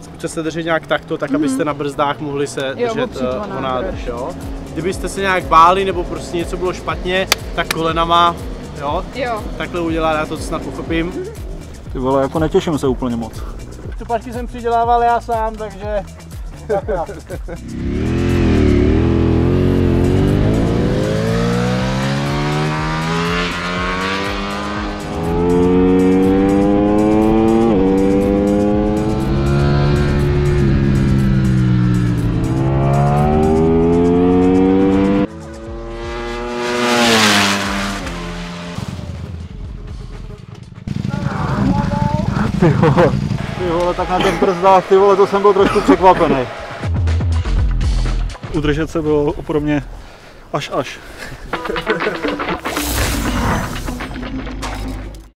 Zkuste se držet nějak takto, tak abyste na brzdách mohli se držet o nádrž, jo. Kdybyste se nějak báli nebo prostě něco bylo špatně, tak kolenama, jo. Takhle udělat, já to snad pochopím. Ty vole, jako netěším se úplně moc. Štupačky jsem přidělával já sám, takže... Ty vole, tak na těch brzdách, ty vole, to jsem byl trošku překvapený. Udržet se bylo pro mě až.